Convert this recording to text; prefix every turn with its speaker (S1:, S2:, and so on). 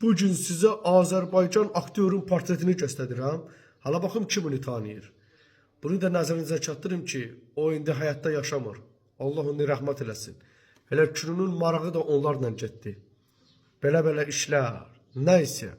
S1: Bugün sizə Azərbaycan aktyorun portretini göstərirəm. Hala baxım kim bunu tanıyır. Bunu da nəzərinizə çatdırım ki, o indi həyatda yaşamır. Allah onu rəhmət eləsin. Elə kürünün marağı da onlarla getdi. Belə-belə işlər. Nəysə.